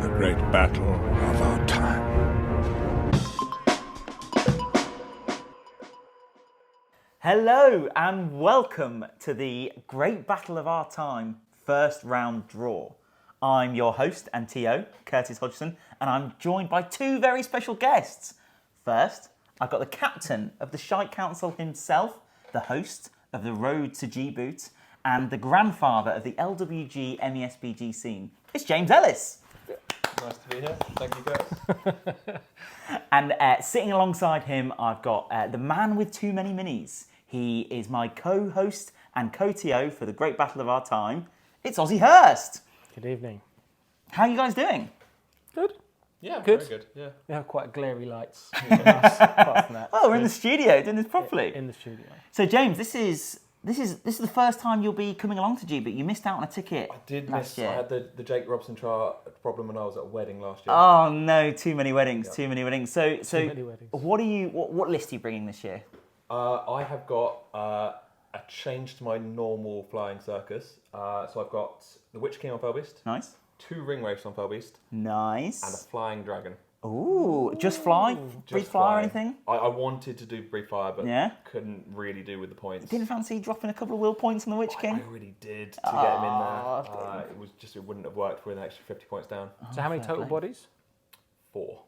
the great battle of our time. Hello and welcome to the Great Battle of Our Time first round draw. I'm your host and TO, Curtis Hodgson, and I'm joined by two very special guests. First, I've got the captain of the Shite Council himself, the host of the Road to G-Boot, and the grandfather of the LWG MESBG scene. It's James Ellis. Nice to be here. Thank you, guys. And sitting alongside him, I've got the man with too many minis. He is my co-host and co-TO for the Great Battle of Our Time. It's Ozzy Hurst. Good evening. How are you guys doing? Good. Yeah, Good. very good. Yeah. We have quite glary lights. Apart from that. Oh, we're in the studio doing this properly. In the studio. So, James, this is the first time you'll be coming along to G, but you missed out on a ticket. I did last miss. year. I had the Jake Robson problem when I was at a wedding last year. Oh no, too many weddings, too many weddings. So, many weddings. What list are you bringing this year? I have got a change to my normal flying circus. So I've got the Witch King on Felbeast, Nice, 2 ring wraiths on Felbeast, nice. and a flying dragon. Ooh, just fly, breathe fire or anything? I wanted to do brief fire, but Yeah? couldn't really do with the points. Didn't fancy dropping a couple of will points on the Witch King? I really did to get him in there. It wouldn't have worked with an extra 50 points down. So how many fair total play. bodies? 4,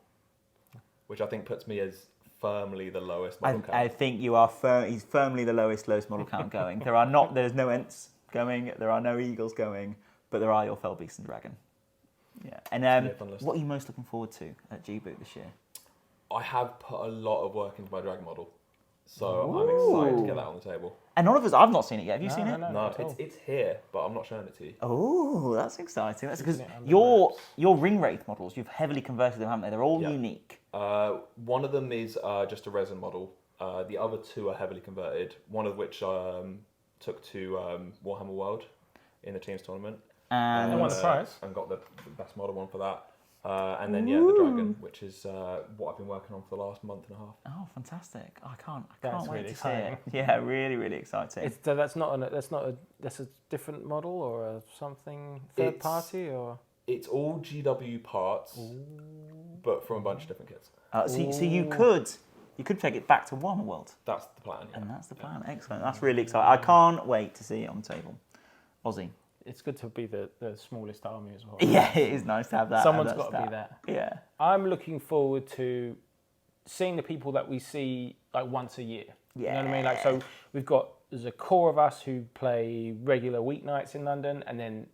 which I think puts me as firmly the lowest model count. I think you are. He's firmly the lowest model count going. There's no Ents going. There are no Eagles going, but there are your Felbeast and Dragon. Yeah. And be a fun list. what are you most looking forward to at G-Boot this year? I have put a lot of work into my dragon model, so I'm excited to get that on the table. And none of us. I've not seen it yet. Have you seen it? No, not at all. it's here, but I'm not showing it to you. Oh, that's exciting. That's because it under your ring wraith models, you've heavily converted them, haven't they? They're all Yeah. unique. One of them is just a resin model. The other 2 are heavily converted. One of which took to Warhammer World in the teams tournament. And won the prize. And got the best model one for that. And then the dragon, which is what I've been working on for the last month and a half. oh, fantastic! I can't That's wait really to see it. exciting. Yeah, really, really exciting. So that's a different model or something third It's- party or. It's all GW parts, but from a bunch of different kits. So you could take it back to Warhammer World. That's the plan. Yeah. And that's the plan. Excellent. That's really exciting. I can't wait to see it on the table. Ozzy. It's good to be the smallest army as well. Yeah, it is nice to have that. Someone's have got to be stat. that. Yeah. I'm looking forward to seeing the people that we see like once a year. You know what I mean? Like, so there's a core of us who play regular weeknights in London, and then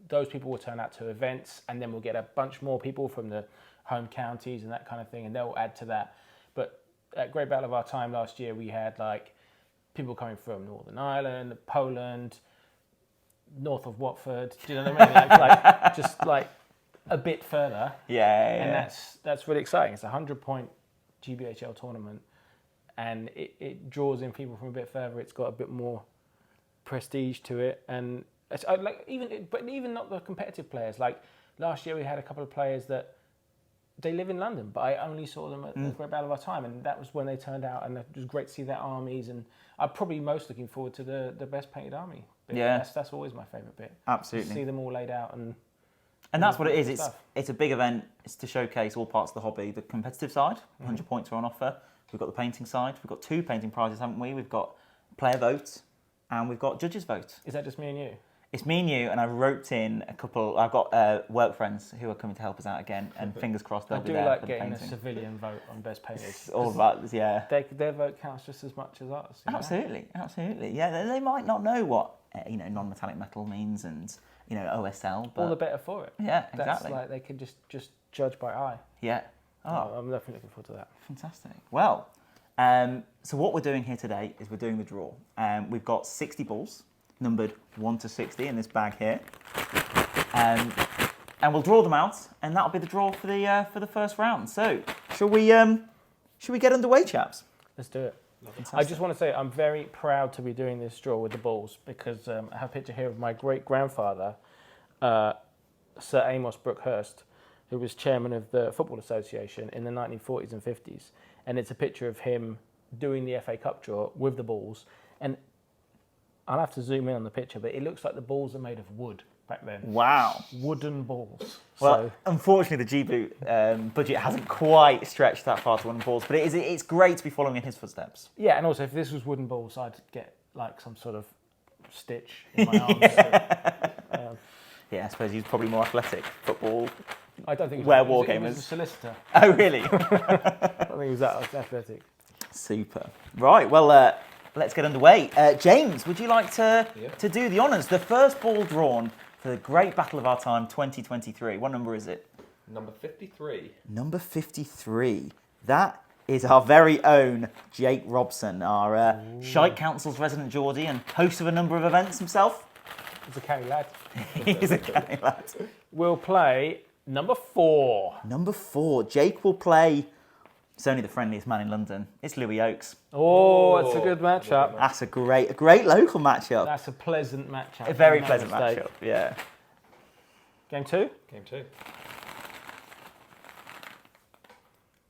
those people will turn out to events, and then we'll get a bunch more people from the home counties and that kind of thing, and they'll add to that. But at Great Battle of Our Time last year, we had like people coming from Northern Ireland, Poland, north of Watford. Do you know what I mean? Like just like a bit further. Yeah. And that's really exciting. It's a 100-point GBHL tournament, and it draws in people from a bit further. It's got a bit more prestige to it, and it's even not the competitive players. Like last year, we had a couple of players that they live in London, but I only saw them at the Great Battle of Our Time, and that was when they turned out, and it was great to see their armies. And I'm probably most looking forward to the best painted army bit. Yeah. That's always my favourite bit. Absolutely. To see them all laid out And that's what it is. stuff. It's a big event. It's to showcase all parts of the hobby. The competitive side, 100 points are on offer. We've got the painting side. We've got 2 painting prizes, haven't we? We've got player vote, and we've got judges vote. Is that just me and you? It's me and you, and I've roped in a couple. I've got work friends who are coming to help us out again, and fingers crossed they'll I be do there like for the getting a painting. civilian vote on best painted. It's all about this, yeah. Their vote counts just as much as ours. You know? Absolutely. Yeah, they might not know what non-metallic metal means and OSL, but All the better for it. yeah, That's exactly. like they can just judge by eye. Yeah. Oh, I'm definitely looking forward to that. fantastic. Well, so what we're doing here today is we're doing the draw. We've got 60 balls, numbered 1 to 60 in this bag here, and we'll draw them out, and that'll be the draw for the first round. So, shall we get underway, chaps? Let's do it. Fantastic. I just want to say I'm very proud to be doing this draw with the balls because I have a picture here of my great-grandfather, Sir Amos Brookhurst, who was chairman of the Football Association in the 1940s and 50s. And it's a picture of him doing the FA Cup draw with the balls. And I'll have to zoom in on the picture, but it looks like the balls are made of wood. back then. Wow. Wooden balls. Well, unfortunately, the G-Boot budget hasn't quite stretched that far to wooden balls, but it's great to be following in his footsteps. Yeah, and also if this was wooden balls, I'd get like some sort of stitch in my arms. Yeah, I suppose he's probably more athletic. Football. I don't think Where he was wargamers. a solicitor. Oh, really? I don't think he was that athletic. Super. Right, well, let's get underway. James, would you like to do the honours? The first ball drawn for the Great Battle of Our Time 2023. What number is it? Number 53. Number 53. That is our very own Jake Robson, our Shite Council's resident Geordie and host of a number of events himself. He's a canny lad. He's a canny lad. We'll play number 4. Number 4. Jake will play... It's only the friendliest man in London. It's Louis Oakes. Oh, that's a good matchup. That's a great local matchup. That's a pleasant matchup. A very pleasant matchup, yeah. Game 2? Game 2.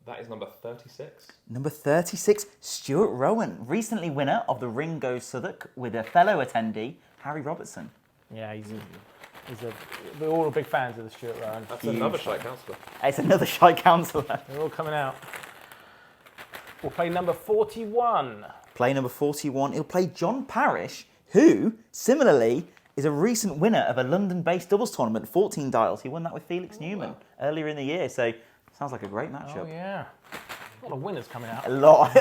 That is number 36. Number 36, Stuart Rowan, recently winner of the Ring Goes Southwark with a fellow attendee, Harry Robertson. Yeah, we're all big fans of the Stuart Rowan. That's another Shite Councillor. It's another Shite Councillor. They're all coming out. We'll play number 41. Play number 41, he'll play John Parrish, who, similarly, is a recent winner of a London-based doubles tournament, 14 dials. He won that with Felix Newman earlier in the year, so sounds like a great matchup. Oh, yeah. A lot of winners coming out. A lot.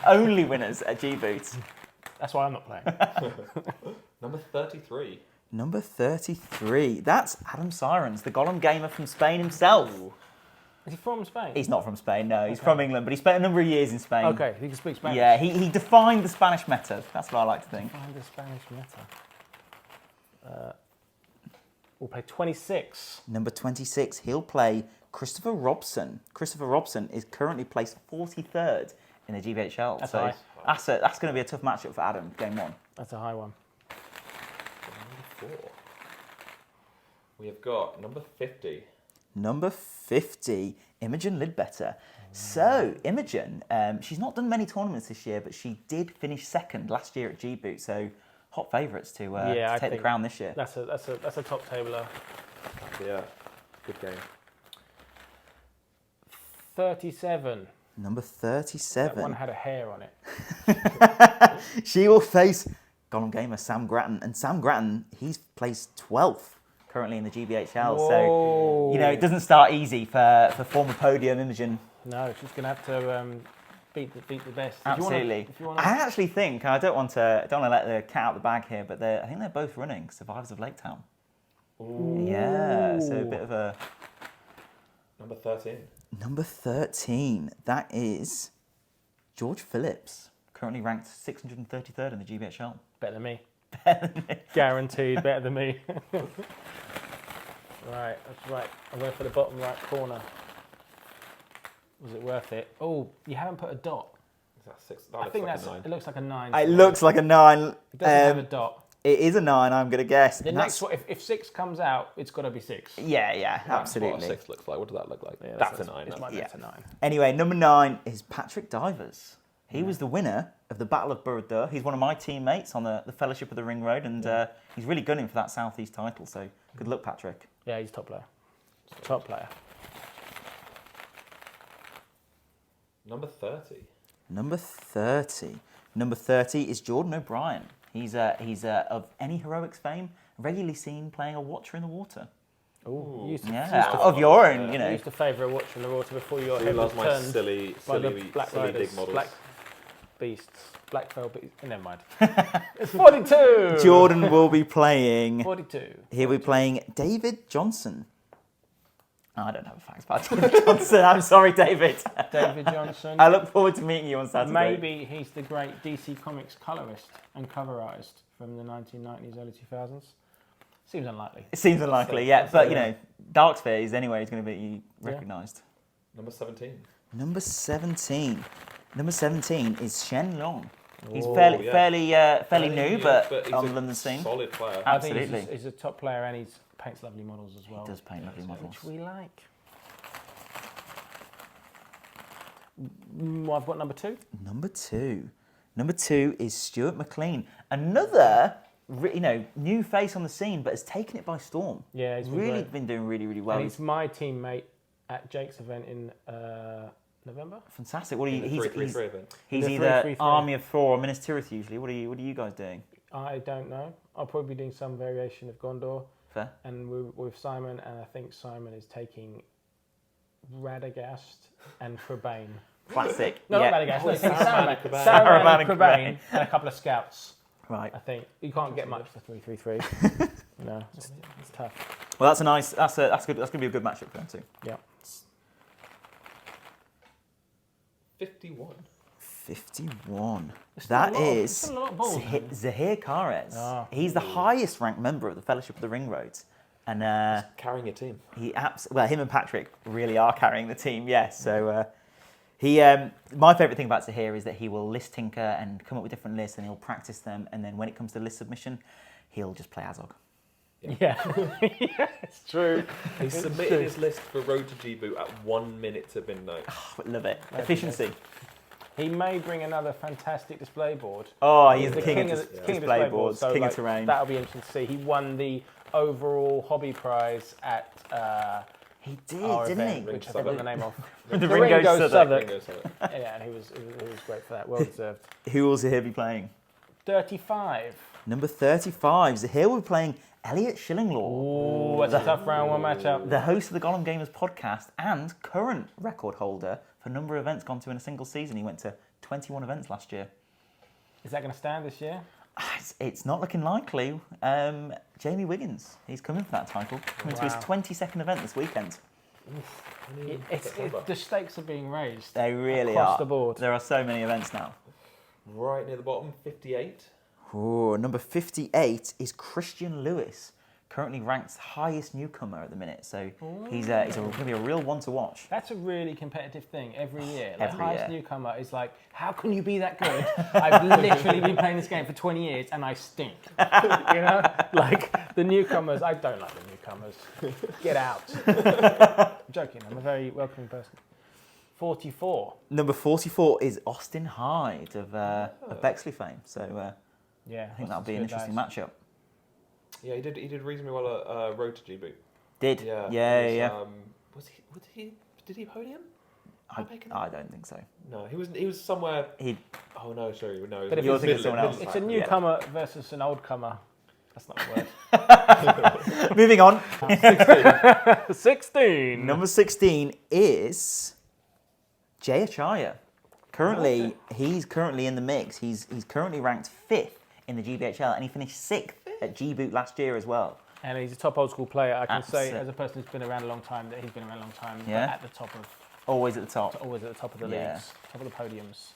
Only winners at G-Boots. That's why I'm not playing. Number 33. Number 33, that's Adam Sirens, the Gollum gamer from Spain himself. Ooh. Is he from Spain? He's not from Spain, no. He's from England, but he spent a number of years in Spain. Okay, he can speak Spanish. Yeah, he defined the Spanish meta. That's what I like to think. Defined the Spanish meta. We'll play 26. Number 26, he'll play Christopher Robson. Christopher Robson is currently placed 43rd in the GBHL. That's so high. That's going to be a tough matchup for Adam, game 1. That's a high one. Number 4. We have got number 50. Number 50, Imogen Lidbetter. So, Imogen, she's not done many tournaments this year, but she did finish second last year at G-Boot, so hot favourites to take the crown this year. That's a top tabler. Yeah, good game. 37. Number 37. That one had a hair on it. She will face Gollum gamer Sam Grattan, and Sam Grattan, he's placed 12th currently in the GBHL. Whoa. So, it doesn't start easy for former podium Imogen. No, she's going to have to beat the best. Absolutely. If you wanna... I actually think, and I don't want to let the cat out of the bag here, but I think they're both running Survivors of Lake Town. Ooh. Yeah, so a bit of a... Number 13. Number 13, that is George Phillips, currently ranked 633rd in the GBHL. Better than me. Guaranteed better than me. Right, that's right. I'm going for the bottom right corner. Was it worth it? Oh, you haven't put a dot. Is that 6? I think it looks like a 9. It looks like a 9. It doesn't have a dot. It is a 9, I'm going to guess. The next one, if 6 comes out, it's got to be 6. Yeah, That's absolutely. what a 6 looks like. What does that look like? Yeah, that's a 9. That's a 9. Anyway, number 9 is Patrick Divers. He was the winner of the Battle of Burdur. He's one of my teammates on the Fellowship of the Ring Road, and he's really gunning for that South East title, so good luck, Patrick. Yeah, he's a top player. Top player. Number 30. Number 30. Number 30 is Jordan O'Brien. He's of Any Heroics fame, regularly seen playing a Watcher in the Water. Oh, of your own, I used to favour a Watcher in the Water before your Who head was loves my turned silly by the dig Black models? Riders, Black Beasts, Black Veil Beasts. Never mind. It's 42. Jordan will be playing. 42. He'll be playing David Johnson. I don't have facts about David Johnson. I'm sorry, David. David Johnson. I look forward to meeting you on Saturday. Maybe he's the great DC Comics colorist and coverized from the 1990s, early 2000s. Seems unlikely. It seems unlikely, yeah. But, Dark Spheres, anyway, is going to be recognised. Number 17. Number 17. Number 17 is Shen Long. He's Oh, fairly new, but he's on a the London scene. Solid player. Absolutely. I think he's a top player and he paints lovely models as well. He does paint lovely models. Which we like. I've got number 2. Number 2. Number 2 is Stuart McLean. Another new face on the scene, but has taken it by storm. Yeah, he's been really great. been doing really, really well. And he's my teammate at Jake's event in November. Fantastic. What are you? The 3-3-3 event. He's The either 3-3-3. Army of Thor or Minas Tirith usually. What are you guys doing? I don't know. I'll probably be doing some variation of Gondor, Fair. and with Simon, and I think Simon is taking Radagast and Crebain. Classic. No, yeah. not Radagast. No, he's taking Saruman Saruman, and Crebain. Saruman and Crebain. Crebain, and a couple of scouts. Right. I think you can't get much for 3-3-3. No, it's tough. Well, that's good. That's gonna be a good matchup for them too. Yeah. 51. 51. It's That still a lot of- is it's still a lot of balls, man. Zahir Karez. Ah. He's the highest ranked member of the Fellowship of the Ring Roads, and Carrying a team. him and Patrick really are carrying the team. Yes. So my favourite thing about Zahir is that he will list tinker and come up with different lists, and he'll practice them, and then when it comes to list submission, he'll just play Azog. Yeah, yeah, it's true. He submitted his list for Road to G-Boot at 1 minute to midnight. Love it. Efficiency. He may bring another fantastic display board. Oh, he's the king of king display boards, so, king like, of terrain. That'll be interesting to see. He won the overall hobby prize at He did, our didn't event, he? which I forgot the name of. The Ringo Southwark. Ringo Southwark. Yeah, and he was great for that. Well deserved. Who will Zahir be playing? 35. Number 35. Zahir will be playing Elliot Shillinglaw. Oh, that's a tough round one matchup. The host of the Gollum Gamers podcast and current record holder for number of events gone to in a single season. He went to 21 events last year. Is that going to stand this year? It's not looking likely. Jamie Wiggins, he's coming for that title. Coming to his Wow. 22nd event this weekend. The stakes are being raised. They really across are. the board. There are so many events now. Right near the bottom, 58. Ooh, number 58 is Christian Lewis, currently ranked highest newcomer at the minute. So he's going to be a real one to watch. That's a really competitive thing every year. The Every highest year. newcomer is like, how can you be that good? I've literally been playing this game for 20 years and I stink. You know? Like, the newcomers, I don't like the newcomers. Get out. I'm joking, I'm a very welcoming person. 44. Number 44 is Austin Hyde of Bexley fame. So Yeah. I think that'll be an interesting matchup. Yeah, he did reasonably well at Road to G-Boot. Did? Yeah. Yeah. Did he podium? I don't think so. No, he was somewhere. He Oh no, sorry, no. But if You're it's thinking of someone else. It's a newcomer versus an old comer. That's not a word. moving on. 16. Number 16 is Jay Achaya. Currently, he's currently in the mix. He's currently ranked 5th in the GBHL, and he finished 6th at G-Boot last year as well. And he's a top old school player. I can say, Absolute. as a person who's been around a long time, that he's been around a long time. but Yeah. At the top of, Always at the top. always at the top of the Yeah. leagues, top of the podiums.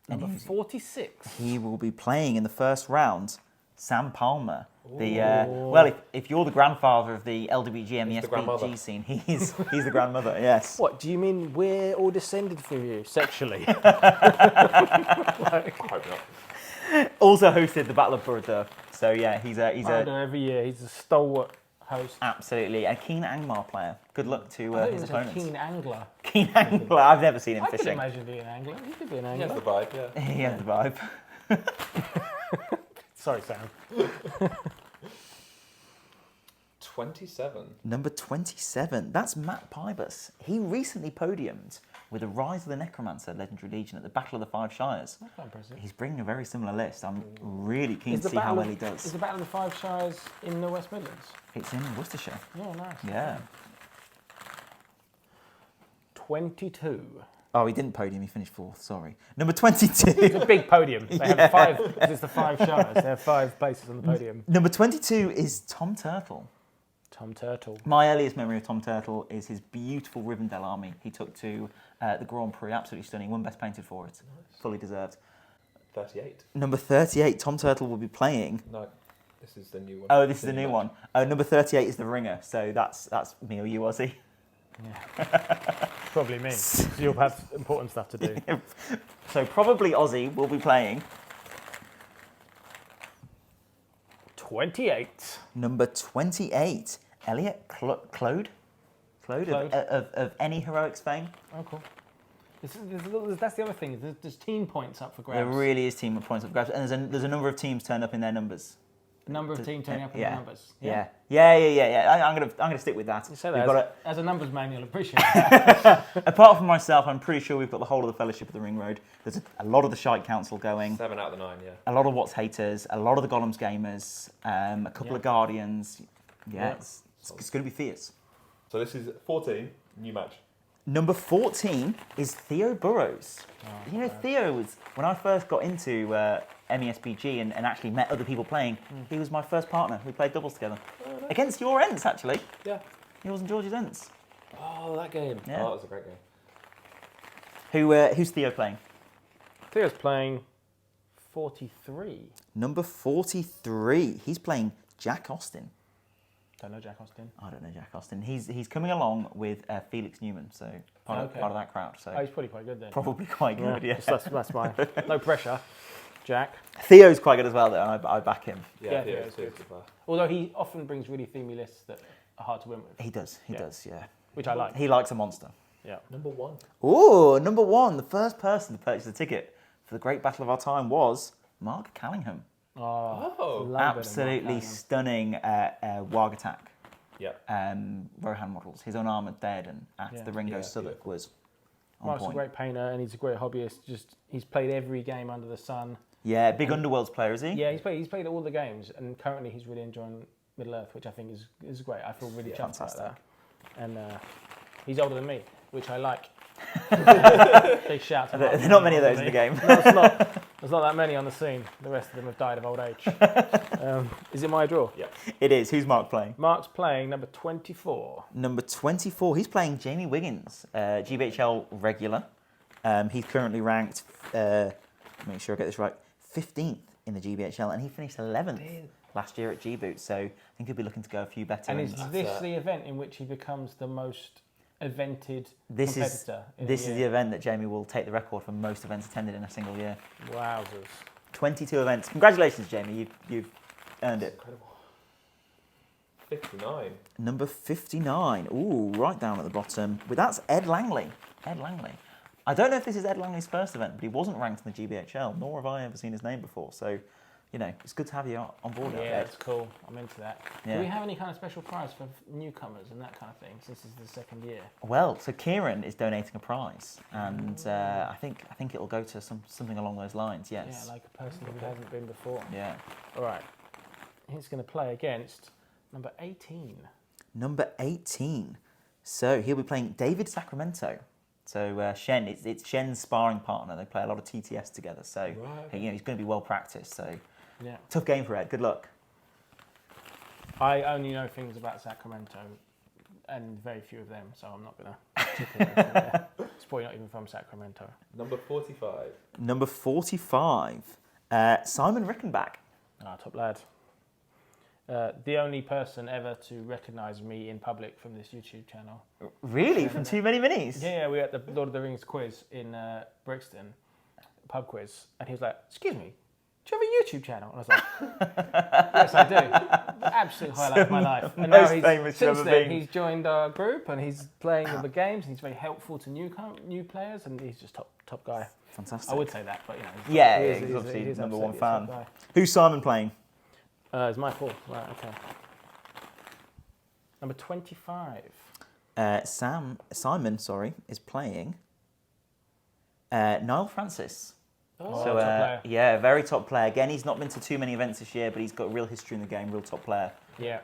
And Number 46. He will be playing in the first round Sam Palmer. Well, if you're the grandfather of the LWG and the He's the grandmother. SPG scene, he's the grandmother. Yes. What do you mean? We're all descended from you sexually? I hope not. Also hosted the Battle of Burda. So yeah, he's a Every year, he's a stalwart host. absolutely a keen Angmar player. Good luck to I thought he his was a opponents. keen angler. Keen Angler. I've never seen him I could fishing. imagine being an angler. You could be an He has angler. the vibe, yeah. He has the vibe. Sorry, Sam. 27. Number 27. That's Matt Pybus. He recently podiumed with the Rise of the Necromancer Legendary Legion at the Battle of the Five Shires. That's quite impressive. He's bringing a very similar list. I'm really keen Is to the see how Battle well of- he does. Is the Battle of the Five Shires in the West Midlands? It's in Worcestershire. Yeah, nice. Yeah. 22. Oh, he didn't podium. He finished 4th. Sorry. Number 22. It's a big podium. They have 5. Because it's the 5 Shires. They have 5 places on the podium. Number 22 is Tom Turtle. Tom Turtle. My earliest memory of Tom Turtle is his beautiful Rivendell army he took to the Grand Prix. Absolutely stunning. Won Best Painted for it. Fully deserved. 38. Number 38, Tom Turtle will be playing. No, this is the new one. Oh, this is the new one. Oh, number 38 is the Ringer. So that's me or you, Ozzy. Probably me. You'll have important stuff to do. So probably Ozzy will be playing 28. number 28, Elliot Claude Claude. of Any Heroics fame. Oh, cool. That's the other thing. There's team points up for grabs. There really is team points up for grabs, and there's a number of teams turned up in their numbers. The number of teams turning up in the numbers. Yeah. I'm gonna stick with that. You say that as a numbers man, you'll appreciate it. Apart from myself, I'm pretty sure we've got the whole of the Fellowship of the Ring Road. There's a lot of the Shite Council going. 7 out of the 9, yeah. A lot of What's Haters. A lot of the Golems Gamers. A couple of Guardians. Yeah, it's going to be fierce. So this is 14, new match. Number 14 is Theo Burrows. Theo was, when I first got into MESBG and actually met other people playing, he was my first partner. We played doubles together. Against your Ents, actually. Yeah. Yours and George's Ents. Oh, that game. Yeah. Oh, that was a great game. Who's Theo playing? Theo's playing 43. Number 43. He's playing Jack Austin. Don't know Jack Austin. I don't know Jack Austin. He's coming along with Felix Newman, so part of that crowd. So he's probably quite good then. Probably quite good, yeah. That's fine. No pressure. Jack. Theo's quite good as well, though, and I back him. Yeah, Theo's good. Although he often brings really themey lists that are hard to win with. He does, yeah. Which I like. He likes a monster. Yeah. Number 1. Ooh, number 1. The first person to purchase a ticket for the Great Battle of Our Time was Mark Callingham. Oh. Absolutely stunning Warg attack. Yeah. Rohan models. His unarmoured Theoden at the Ringo Southwark was on Mark's point. a great painter and he's a great hobbyist. He's played every game under the sun. Yeah, big Underworlds player, is he? Yeah, he's played all the games and currently he's really enjoying Middle Earth, which I think is great. I feel really chuffed about that. And he's older than me, which I like. Big shout to There are not many of those in the game. No, it's not. There's not that many on the scene. The rest of them have died of old age. Is it my draw? Yeah. It is. Who's Mark playing? Mark's playing number 24. Number 24. He's playing Jamie Wiggins, GBHL regular. He's currently ranked, make sure I get this right, 15th in the GBHL, and he finished 11th last year at G-Boot. So I think he'll be looking to go a few better. And is this the event in which he becomes the most evented competitor? This is the event that Jamie will take the record for most events attended in a single year. Wowzers. 22 events. Congratulations, Jamie. You've earned it. Incredible. 59. Number 59. Ooh, right down at the bottom. But that's Ed Langley. I don't know if this is Ed Langley's first event, but he wasn't ranked in the GBHL, nor have I ever seen his name before. So, it's good to have you on board. Yeah, that's cool. I'm into that. Yeah. Do we have any kind of special prize for newcomers and that kind of thing, since this is the second year? Well, so Kieran is donating a prize, and I think it'll go to something along those lines. Yes. Yeah, like a person who hasn't been before. Yeah. All right. He's going to play against number 18. Number 18. So he'll be playing David Sacramento. So Shen, it's Shen's sparring partner. They play a lot of TTS together. So he's going to be well practiced. So tough game for Ed. Good luck. I only know things about Sacramento, and very few of them. So I'm not going to chip in anything there. It's probably not even from Sacramento. Number 45. Number 45. Simon Rickenbach. Top lad. The only person ever to recognise me in public from this YouTube channel. Really? From Too Many Minis? Yeah, we were at the Lord of the Rings quiz in Brixton, pub quiz, and he was like, "Excuse me, do you have a YouTube channel?" And I was like, "Yes, I do." Absolute highlight of my life. And now he's joined our group and he's playing all the games. And he's very helpful to new players, and he's just top guy. Fantastic. I would say that, but he's obviously number one fan. Who's Simon playing? It's my fault. Right, okay. Number 25. Simon, is playing Niall Francis. Oh, so, top player. Very top player. Again, he's not been to too many events this year, but he's got real history in the game, real top player. Yeah.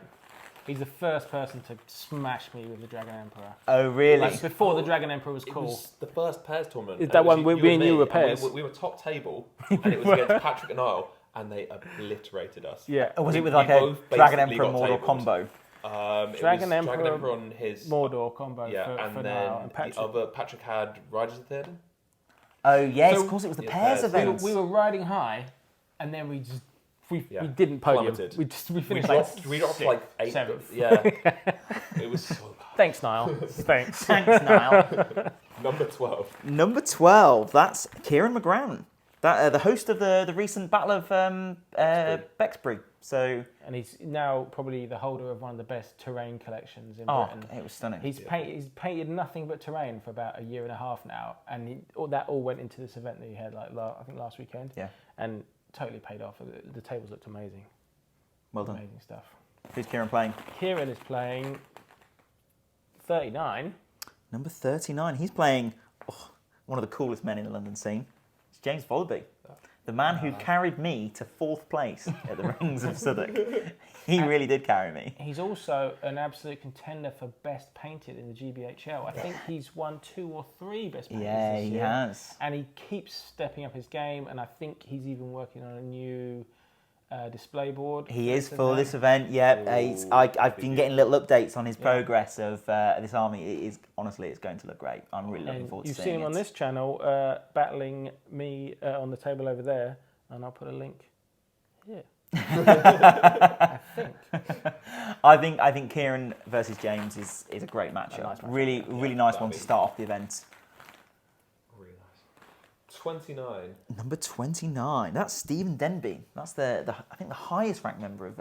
He's the first person to smash me with the Dragon Emperor. Oh, really? Like before the Dragon Emperor was cool. It was the first pairs tournament. Is that one we and you were pairs? We were top table, and it was against Patrick and Niall, and they obliterated us. Yeah. Was it with like a Dragon Emperor Mordor combo? Dragon Emperor on his Mordor combo for then Niall. And Patrick. The other Patrick had Riders of Theoden. Oh yes, of course it was the pairs event. We were riding high, and then we didn't podium. Plummeted. We finished we dropped like 8th. 7th. Yeah. It was so bad. Thanks, Niall. Thanks, Niall. Number 12. Number 12. That's Kieran McGrowan. The host of the recent Battle of Bexbury. So, And he's now probably the holder of one of the best terrain collections in oh, Britain. it was stunning. He's painted nothing but terrain for about a year and a half now, and that all went into this event that he had, like I think last weekend. Yeah. And totally paid off. The tables looked amazing. Well done. Amazing stuff. Who's Kieran playing? Kieran is playing 39. Number 39. He's playing one of the coolest men in the London scene. It's James Vollaby. The man who carried me to 4th place at the Rings of Southwark. He really did carry me. He's also an absolute contender for best painted in the GBHL. I think he's won 2 or 3 best painted this year. He has. And he keeps stepping up his game, and I think he's even working on a new display board. He is for this event, yeah. I've been getting little updates on his progress of this army. Honestly, it's going to look great. I'm really looking forward to seeing it. You've seen him on this channel battling me on the table over there, and I'll put a link here. I think. I think Kieran versus James is a great matchup. Nice matchup. Really nice one to start off the event. Really nice. 29. Number 29. That's Stephen Denby. That's I think the highest ranked member of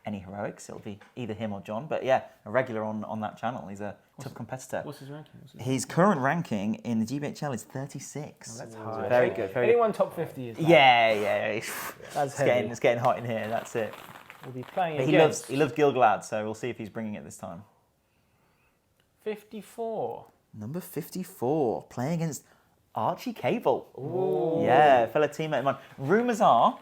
any heroics. It'll be either him or John. But yeah, a regular on that channel. He's a tough competitor. What's his ranking? His current ranking in the GBHL is 36. Oh, that's high. Very good. Anyone top 50 is high. Yeah. That's it's getting hot in here. That's it. We'll be playing But against... he loves Gilgalad, so we'll see if he's bringing it this time. 54. Number 54, playing against Archie Cable. Ooh. Yeah, fellow teammate of mine. Rumours are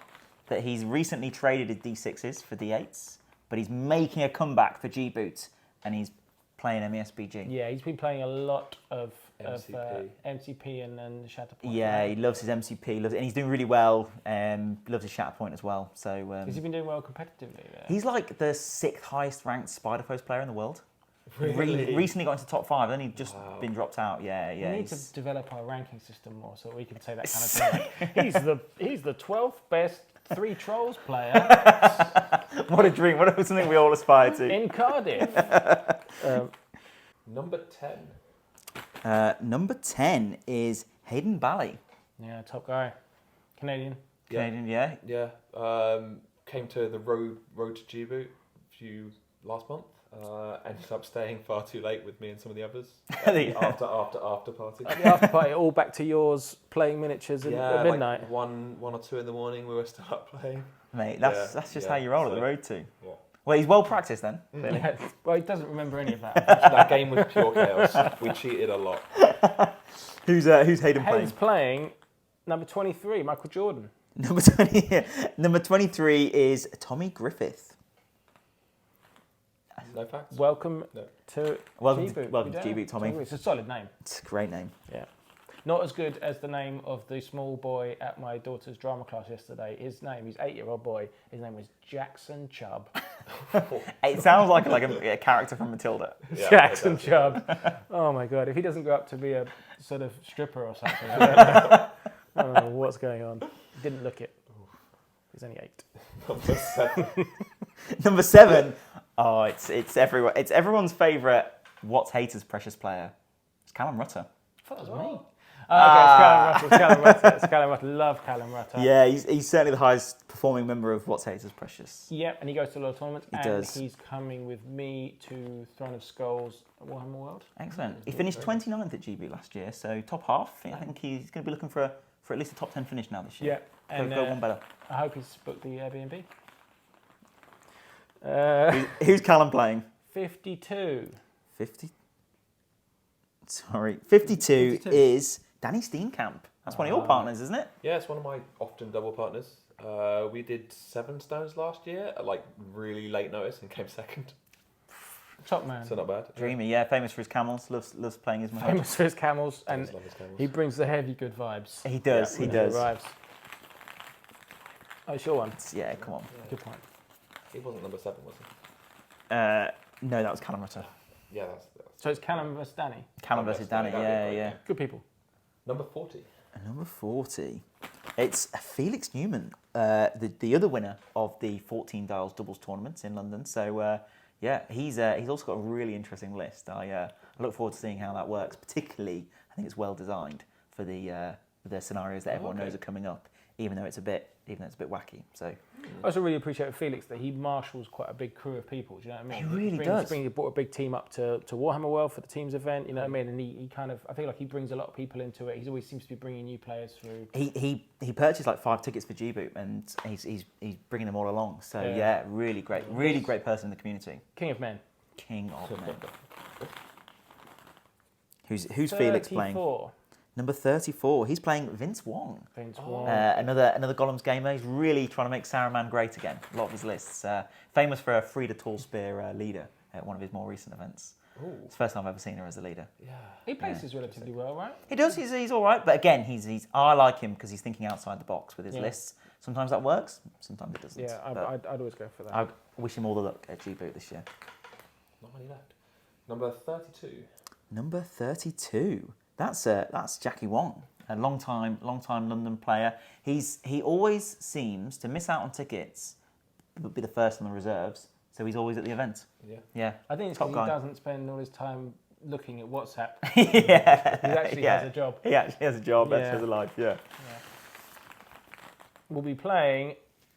that he's recently traded his D6s for D8s, but he's making a comeback for G-Boot, and he's playing MESBG. Yeah, he's been playing a lot of MCP. and Shatterpoint. Yeah, right? he loves his MCP, and he's doing really well. Loves his Shatterpoint as well. So Has he been doing well competitively there? he's like the 6th highest ranked Spider Foes player in the world. Really? Recently got into top 5, then he's just been dropped out. Yeah. We need to develop our ranking system more so we can say that kind of thing. He's the 12th best 3 Trolls player What a dream! What something we all aspire to. in Cardiff. Number 10. Number 10 is Hayden Bally. Yeah, top guy. Canadian. Canadian, yeah. Yeah. Came to the road to Djibouti last month. Ended up staying far too late with me and some of the others. After party. At the after party, all back to yours, playing miniatures at midnight. Like 1 or 2 in the morning, we were still up playing. Mate, that's just how you roll at the road too. Yeah. Well, he's well practiced then. Clearly. Yeah, well, he doesn't remember any of that. That game was pure chaos. We cheated a lot. Who's Hayden playing? Hayden's playing number 23, Michael Jordan. Number 20. Number 23 is Tommy Griffith. No facts? Welcome to Welcome G-Boot. to G-Boot, Tommy. It's a solid name. It's a great name. Yeah. Not as good as the name of the small boy at my daughter's drama class yesterday. His name, he's 8-year-old boy, his name was Jackson Chubb. It sounds like a character from Matilda. Yeah, Jackson Chubb. Oh my God, if he doesn't grow up to be a sort of stripper or something, I don't know what's going on. Didn't look it. He's only 8. Number 7. Number 7. Oh, it's everyone's favourite What's Haters precious player. It's Callum Rutter. I thought it was me. Okay, it's Callum Rutter. It's Callum Rutter. Love Callum Rutter. Yeah, he's certainly the highest performing member of What's Haters precious. Yep, and he goes to a lot of tournaments. He does. He's coming with me to Throne of Skulls at Warhammer World. Excellent. He finished 29th at GB last year, so top half. I think he's going to be looking for at least a top 10 finish now this year. Yeah, and go one better. I hope he's booked the Airbnb. Who's Callum playing? 52. 52 is Danny Steenkamp. That's one of your partners, isn't it? Yeah, it's one of my often double partners. We did 7 stones last year at like really late notice and came second. Top man. So not bad. Dreamy, yeah, famous for his camels. Loves playing his mahad. Famous for his camels, I and just love his camels. he brings the heavy good vibes. He does. when he arrives. Oh, it's your one. Yeah, come on. Good point. He wasn't number 7, was he? No, that was Callum Rutter. Yeah, that's So it's Callum versus Danny. Callum versus Danny. That'd be a great Yeah. game. Good people. Number 40. Number 40. It's Felix Newman, the other winner of the 14 Dials doubles tournaments in London. So yeah, he's also got a really interesting list. I look forward to seeing how that works. Particularly, I think it's well designed for the scenarios that everyone knows are coming up, even though it's a bit wacky. So I also really appreciate with Felix that he marshals quite a big crew of people. Do you know what I mean? He really does. He brought a big team up to Warhammer World for the team's event. You know what I mean? And he kind of, I feel like he brings a lot of people into it. He always seems to be bringing new players through. He purchased like 5 tickets for G-Boot, and he's bringing them all along. So yeah, really great person in the community. King of men. King of men. Who's Felix playing? Number 34. He's playing Vince Wong. Vince Wong. Another Golems gamer. He's really trying to make Saruman great again. A lot of his lists. Famous for a Frida Tall Spear leader at one of his more recent events. Ooh. It's the first time I've ever seen her as a leader. Yeah. He places relatively well, right? He does. He's all right. But again, I like him because he's thinking outside the box with his lists. Sometimes that works. Sometimes it doesn't. Yeah, I'd always go for that. I wish him all the luck at G-Boot this year. Not many left. Number 32. Number 32. That's Jackie Wong, a long time London player. He always seems to miss out on tickets, but be the first on the reserves. So he's always at the event. Yeah. I think it's because he doesn't spend all his time looking at WhatsApp. Yeah. He actually has a job. He actually has a job. Yeah. Actually has a life. Yeah. We'll be playing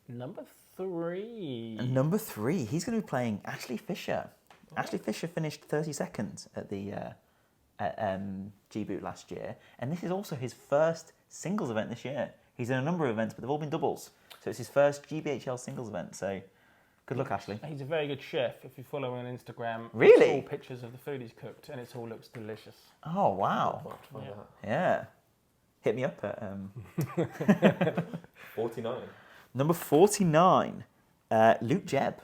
number 3. And number 3, he's going to be playing Ashley Fisher. Ashley Fisher finished 32nd at the G-Boot last year, and this is also his first singles event this year. He's in a number of events, but they've all been doubles. So it's his first GBHL singles event. So good luck, Ashley. He's a very good chef. If you follow him on Instagram, really, it's all pictures of the food he's cooked, and it all looks delicious. Oh wow! Yeah. Hit me up at 49. Number 49, Luke Jebb.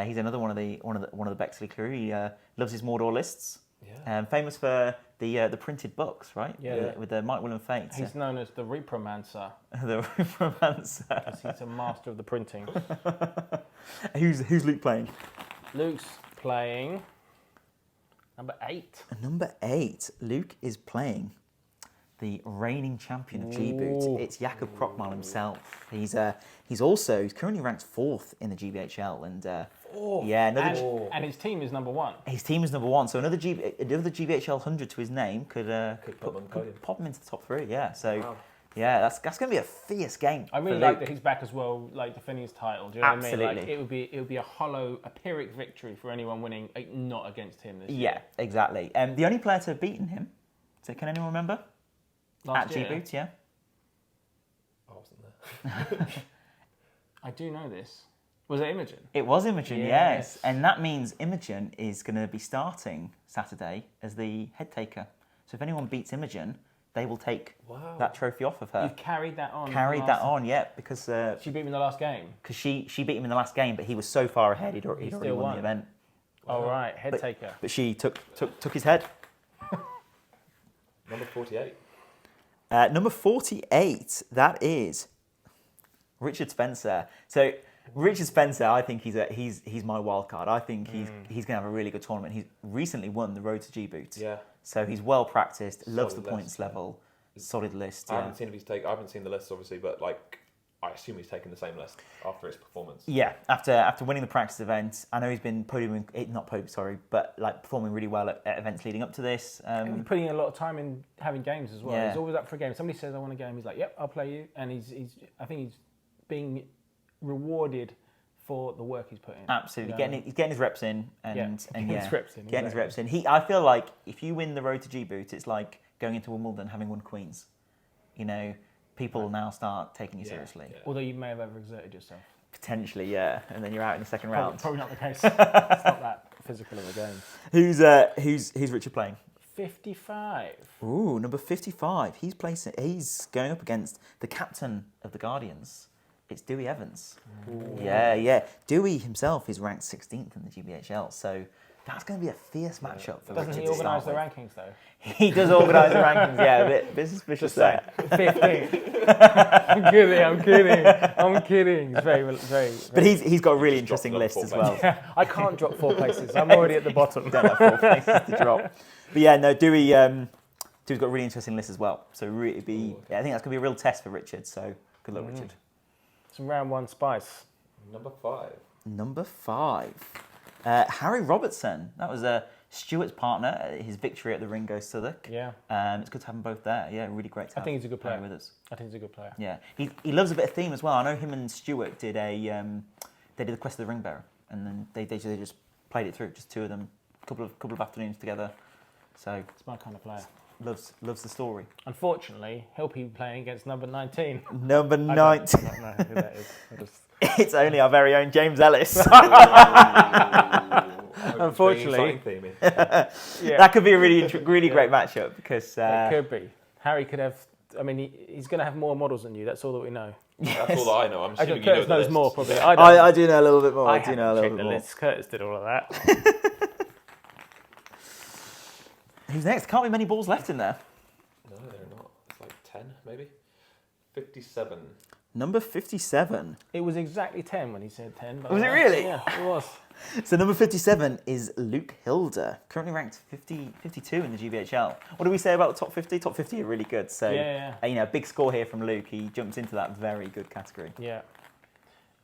He's another one of the Bexley crew. He loves his Mordor lists. Yeah. Famous for the printed books, right? Yeah. With the Might, Will and Fate. He's known as the Repromancer. The Repromancer. Because he's a master of the printing. Who's Luke playing? Luke's playing number 8. Number 8, Luke is playing the reigning champion of G-Boot. It's Jakob Krockmal himself. He's currently ranked 4th in the GBHL, and and his team is number 1. His team is number 1, so another GBHL 100 to his name could pop him into the top 3. Yeah, so wow. Yeah, that's going to be a fierce game. I really like that he's back as well, like defending his title. Do you know Absolutely. what I mean? Like, it would be a hollow, a Pyrrhic victory for anyone winning, not against him this year. Yeah, exactly. The only player to have beaten him. So can anyone remember? Last at year, G-Boot, yeah. I wasn't there. I do know this. Was it Imogen? It was Imogen, yes. And that means Imogen is going to be starting Saturday as the head taker. So if anyone beats Imogen, they will take that trophy off of her. You've carried that on. Yeah, because she beat him in the last game. Because she beat him in the last game, but he was so far ahead, he'd already won the event. Oh right, head taker. But she took his head. Number 48. Number 48, that is Richard Spencer. So Richard Spencer, I think he's my wild card. I think he's going to have a really good tournament. He's recently won the Road to G-Boot. Yeah. So he's well practiced, loves Solid the points list, level, solid list. I Yeah. haven't seen if he's I haven't seen the list obviously, but I assume he's taken the same list after his performance. Yeah, after winning the practice event, I know he's been performing really well at events leading up to this. And putting in a lot of time in having games as well. Yeah. He's always up for a game. Somebody says I want a game, he's like, "Yep, I'll play you." And I think he's being rewarded for the work he's put in. Absolutely, You know? he's getting his reps in, getting his reps in. I feel like if you win the Road to G-Boot, it's like going into Wimbledon having won Queens. You know, people now start taking you seriously. Yeah. Although you may have overexerted yourself. Potentially, yeah, and then you're out in the second round. Probably not the case. It's not that physical of a game. Who's Richard playing? 55. Ooh, number 55. He's going up against the captain of the Guardians. It's Dewey Evans. Ooh. Yeah. Dewey himself is ranked 16th in the GBHL, so that's going to be a fierce matchup for Richard. Doesn't he organise the rankings though? He does organise the rankings, yeah. A bit suspicious there. 15. I'm kidding. It's very. But he's got a really interesting list as well. Yeah, I can't drop 4 places. I'm already at the bottom. Don't have 4 places to drop. But yeah, no, Dewey's got a really interesting list as well. So I think that's going to be a real test for Richard. So good luck, Richard. Some round 1 spice. Number 5. Number 5. Harry Robertson. That was Stuart's partner, his victory at the ring goes Southwark. Yeah. It's good to have them both there. Yeah, really great to have I think he's a good player with us. I think he's a good player. Yeah, he loves a bit of theme as well. I know him and Stuart did they did the Quest of the Ring Bearer, and then they just played it through, just two of them, couple of afternoons together. So It's my kind of player. loves the story. Unfortunately, he'll be playing against number 19. Number I 19. don't know who that is. It's only our very own James Ellis. Unfortunately. That could be a really great matchup because It could be. Harry could have. I mean, he's going to have more models than you. That's all that we know. That's all that I know. I'm assuming Curtis you know the knows list. more probably. I do know a little bit more. I do know a little bit more. list. Curtis did all of that. Who's next? Can't be many balls left in there. No, they're not. It's like 10, maybe. 57. Number 57. It was exactly 10 when he said 10. Was it really? Yeah, it was. So number 57 is Luke Hilder, currently ranked 52 in the GBHL. What do we say about the top 50? Top 50 are really good. So, big score here from Luke. He jumps into that very good category. Yeah.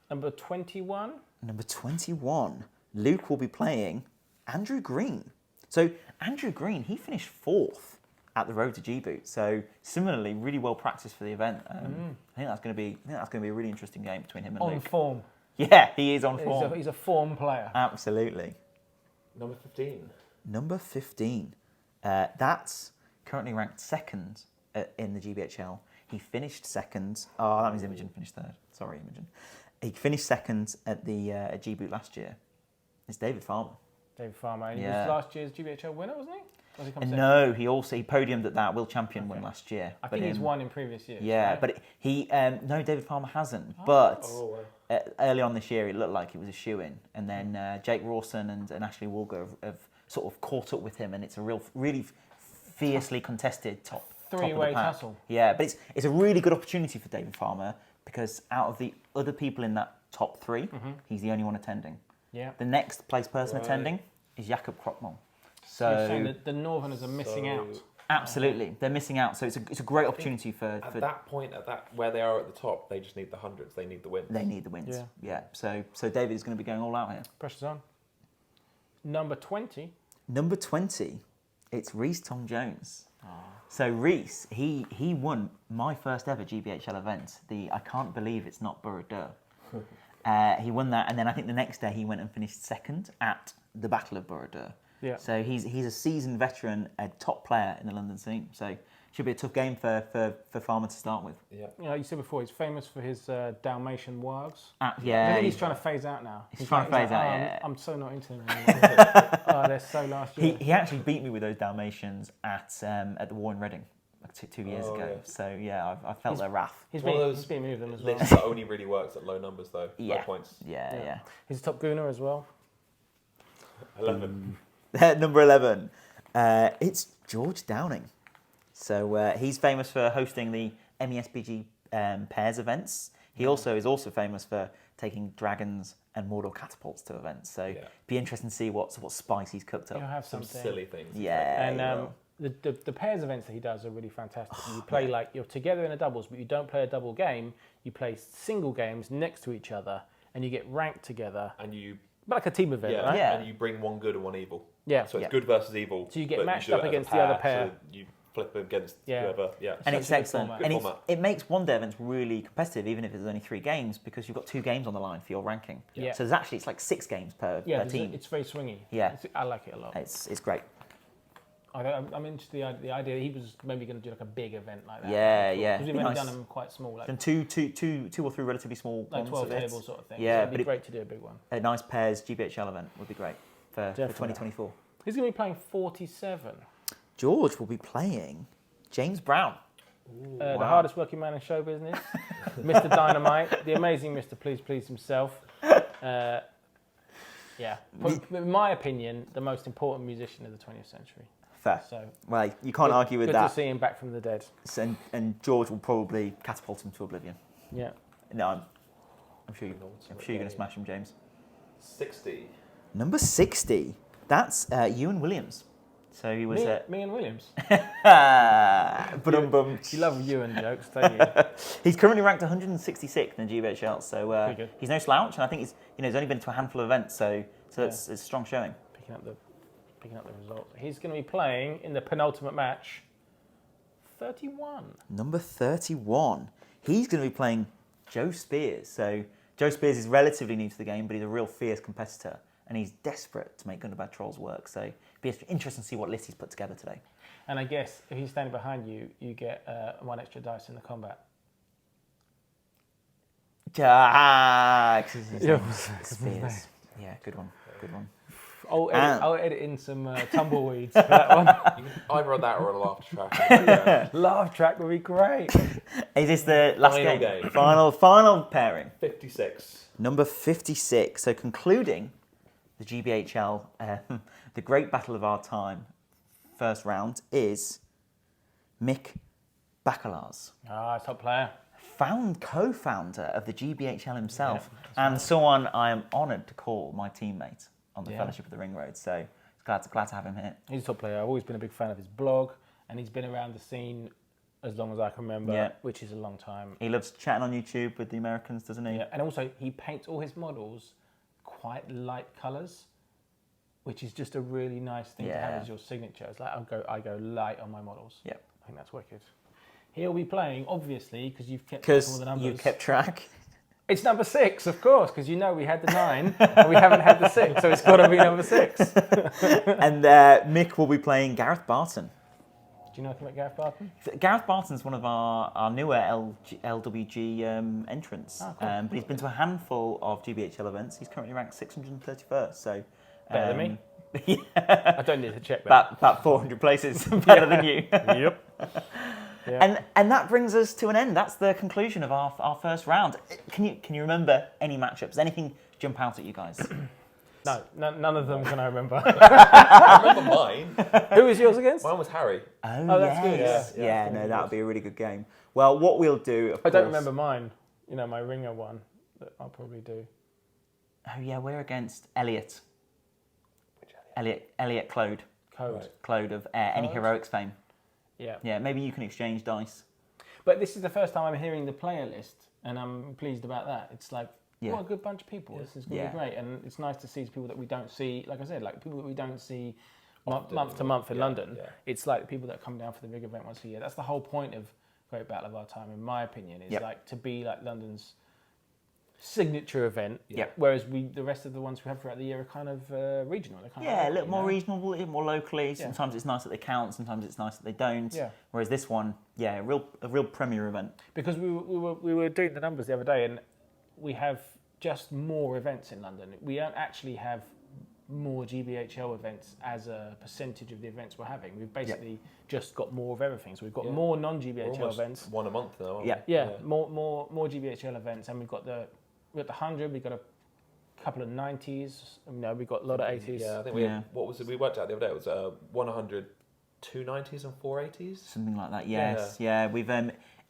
Number 21. Number 21, Luke will be playing Andrew Green. So Andrew Green, he finished 4th at the Road to G-Boot. So similarly, really well practiced for the event. I think that's going to be a really interesting game between him and Luke. On form. Yeah, he is on form. He's a form player. Absolutely. Number 15. Number 15. That's currently ranked 2nd in the GBHL. He finished 2nd. Oh, that means Imogen finished 3rd. Sorry, Imogen. He finished 2nd at the at G-Boot last year. It's David Farmer. David Farmer. And he was last year's GBHL winner, wasn't he? Or was he No, he podiumed at that World Champion win last year. I think he's won in previous years. Yeah, right? but no, David Farmer hasn't. But early on this year, it looked like it was a shoe-in. And then Jake Rawson and Ashley Walker have sort of caught up with him, and it's a really fiercely contested top three-way tussle. Yeah, but it's a really good opportunity for David Farmer because out of the other people in that top 3, he's the only one attending. Yeah. The next place person attending is Jakob Kroppmol. So you're saying that the Northerners are missing out. Absolutely, they're missing out. So it's a great opportunity for at that point, where they are at the top, they just need the hundreds. They need the wins. They need the wins. Yeah. So David is going to be going all out here. Pressure's on. Number 20. Number 20, it's Reese Tom Jones. So Reese, he won my first ever GBHL event. I can't believe it's not Borough Dur. He won that, and then I think the next day he went and finished 2nd at the Battle of Borough Dur. Yeah. So he's a seasoned veteran, a top player in the London scene. So should be a tough game for Farmer to start with. Yeah. You know, you said before he's famous for his Dalmatian wargs. Yeah. I think he's trying to phase out now. He's trying to phase out. Yeah. I'm so not into them anymore. They're so last year. He actually beat me with those Dalmatians at the War in Reading like 2 years ago. Yeah. So yeah, I felt their wrath. He's been moved them as well. Lists that only really works at low numbers though. Low points. Yeah. He's a top gooner as well. 11. Number 11, it's George Downing. So he's famous for hosting the MESBG pairs events. He is also famous for taking dragons and Mordor catapults to events. So be interesting to see what spice he's cooked up. He'll have Some something. silly things. Yeah. And the pairs events that he does are really fantastic. You play like you're together in a doubles, but you don't play a double game. You play single games next to each other, and you get ranked together. And you. But like a team event, right? Yeah. And you bring one good and one evil. Yeah. So it's good versus evil. So you get but matched do up it as against a the other pair. So you flip against whoever. Yeah. And Such it's a good excellent. format. And Good format. it makes one-day events really competitive, even if there's only 3 games, because you've got 2 games on the line for your ranking. Yeah. So it's like 6 games per team. It's very swingy. Yeah. I like it a lot. It's great. I'm into the idea he was maybe going to do like a big event like that. Yeah. Because we've only done them quite small. Like Done two or 3 relatively small like ones 12 of it. tables sort of thing. Yeah, so it'd be great to do a big one. A nice pairs GBHL event would be great for 2024. He's going to be playing 47. George will be playing James Brown. The hardest working man in show business. Mr. Dynamite, the amazing Mr. Please himself. In my opinion, the most important musician of the 20th century. Fair. So, well, you can't argue with good that. to see him back from the dead. And George will probably catapult him to oblivion. Yeah. No, I'm sure you're going to smash him, James. 60. Number 60. That's Ewan Williams. So he was me and Williams. You You love Ewan jokes, don't you? He's currently ranked 166th in the GBHL, so he's no slouch. And I think he's only been to a handful of events, so it's a strong showing. Picking up the picking up the results. He's going to be playing in the penultimate match, 31. Number 31. He's going to be playing Joe Spears. So Joe Spears is relatively new to the game, but he's a real fierce competitor, and he's desperate to make Good and Bad Trolls work. So it'll be interesting to see what list he's put together today. And I guess if he's standing behind you, you get 1 extra dice in the combat. Spears. Yeah, good one. I'll edit in some tumbleweeds for that one. Either that or a laugh track. Laugh track would be great. Is this the last Final game? game. Final pairing. 56. Number 56. So concluding the GBHL, the great battle of our time, first round is Mick Bacalars. Top player. Co-founder of the GBHL himself, and someone I am honoured to call my teammate on the Fellowship of the Ring Road. So glad to have him here. He's a top player. I've always been a big fan of his blog, and he's been around the scene as long as I can remember, which is a long time. He loves chatting on YouTube with the Americans, doesn't he? Yeah, and also he paints all his models quite light colours, which is just a really nice thing to have as your signature. It's like I go light on my models. Yeah, I think that's wicked. He'll be playing, obviously, because you've kept all the numbers. You kept track. It's number 6, of course, because you know we had the 9 and we haven't had the 6, so it's got to be number 6. And Mick will be playing Gareth Barton. Do you know anything about Gareth Barton? Gareth Barton's one of our newer LWG entrants, Cool. But he's been to a handful of GBHL events. He's currently ranked 631st, so Better than me? Yeah. I don't need to check that. About 400 places better than you. Yep. Yeah. And that brings us to an end. That's the conclusion of our first round. Can you remember any matchups? Anything jump out at you guys? No, none of them can I remember. I remember mine. Who was yours against? Mine was Harry. Oh, that's good. Yeah, no, that would be a really good game. Well, what we'll do, I don't remember mine. You know, my ringer one that I'll probably do. Oh yeah, we're against Elliot. Which Elliot? Elliot Clode. Clode of Any Heroics fame. Yeah. Yeah, maybe you can exchange dice. But this is the first time I'm hearing the player list, and I'm pleased about that. It's like, what a good bunch of people. This is going to be great. And it's nice to see people that we don't see, like I said, like people that we don't see month to month in London. Yeah. It's like people that come down for the big event once a year. That's the whole point of Great Battle of Our Time, in my opinion, is like to be like London's signature event. Yeah. Whereas the rest of the ones we have throughout the year are kind of regional. They're kind of a little more regional, a little more locally. Sometimes it's nice that they count. Sometimes it's nice that they don't. Yeah. Whereas this one, a real premier event. Because we were doing the numbers the other day, and we have just more events in London. We don't actually have more GBHL events as a percentage of the events we're having. We've basically just got more of everything. So we've got more non-GBHL events. One a month now. More GBHL events, and we've got the 100. We've got a couple of 90s. We've got a lot of 80s. Yeah, I think we had, what was it? We worked out the other day. It was 100, 2 90s and 4 80s. Something like that. Yes. Yeah. We've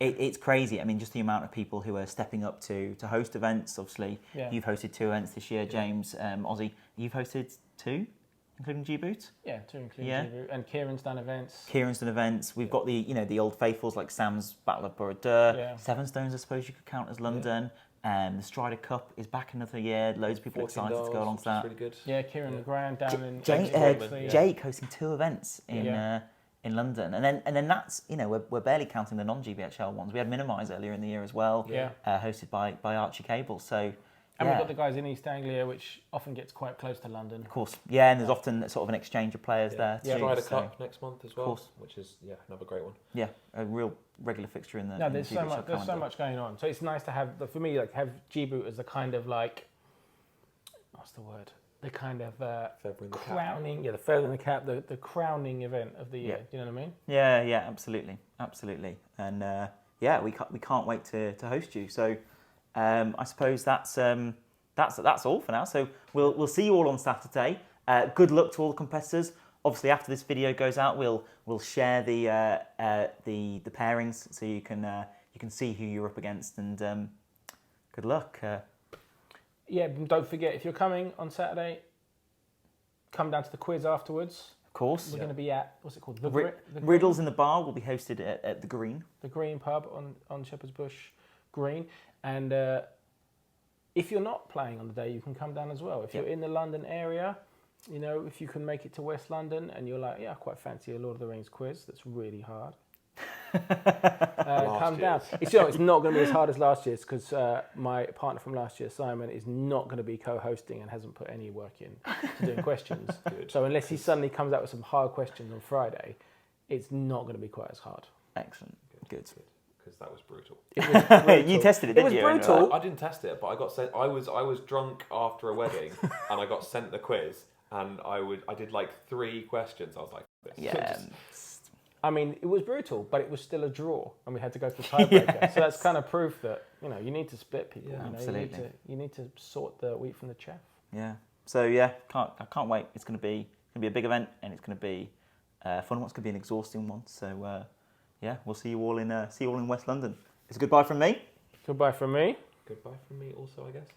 it's crazy. I mean, just the amount of people who are stepping up to host events. Obviously, you've hosted 2 events this year, James, Ozzy. You've hosted 2, including G-Boot. Yeah, 2 including G-Boot. And Kieran's done events. We've got the old faithfuls like Sam's Battle of Borough. Seven Stones, I suppose you could count as London. The Strider Cup is back another year. Loads of people excited to go along to that. Really good. Yeah, Kieran McGran down in Jake hosting 2 events in London, and then that's we're barely counting the non-GBHL ones. We had Minimise earlier in the year as well, hosted by Archie Cable. So. And we've got the guys in East Anglia, which often gets quite close to London. Of course, and there's often sort of an exchange of players there too. Strider Cup next month as well, which is another great one. Yeah, a real regular fixture in the. No, there's so much going on. So it's nice to have for me have G-Boot as the kind of like, what's the word? The kind of crowning, the feather in the cap, the crowning event of the year. Do you know what I mean? Yeah, absolutely, and we can't wait to host you. So. I suppose that's all for now. So we'll see you all on Saturday. Good luck to all the competitors. Obviously, after this video goes out, we'll share the pairings so you can see who you're up against, and good luck. Don't forget, if you're coming on Saturday, come down to the quiz afterwards. Of course, we're going to be at what's it called? The Riddles in the Bar will be hosted at the Green. The Green pub on Shepherd's Bush Green. And if you're not playing on the day, you can come down as well. If you're in the London area, you know, if you can make it to West London and you're like, yeah, I quite fancy a Lord of the Rings quiz that's really hard. Come down. It's not going to be as hard as last year's because my partner from last year, Simon, is not going to be co-hosting and hasn't put any work in to doing questions. So unless he suddenly comes out with some hard questions on Friday, it's not going to be quite as hard. Excellent. Good. Because that was brutal. You tested it, didn't you? It was brutal. I didn't test it, but I got sent. I was drunk after a wedding, and I got sent the quiz, and I did like 3 questions. I was like, this. Yeah. I mean, it was brutal, but it was still a draw, and we had to go for tiebreaker. Yes. So that's kind of proof that you need to split people. Yeah, you know, absolutely. You need to sort the wheat from the chaff. Yeah. So yeah, I can't wait. It's going to be a big event, and it's going to be a fun one. It's going to be an exhausting one. So yeah, we'll see you all in West London. It's a goodbye from me. Goodbye from me. Goodbye from me also, I guess.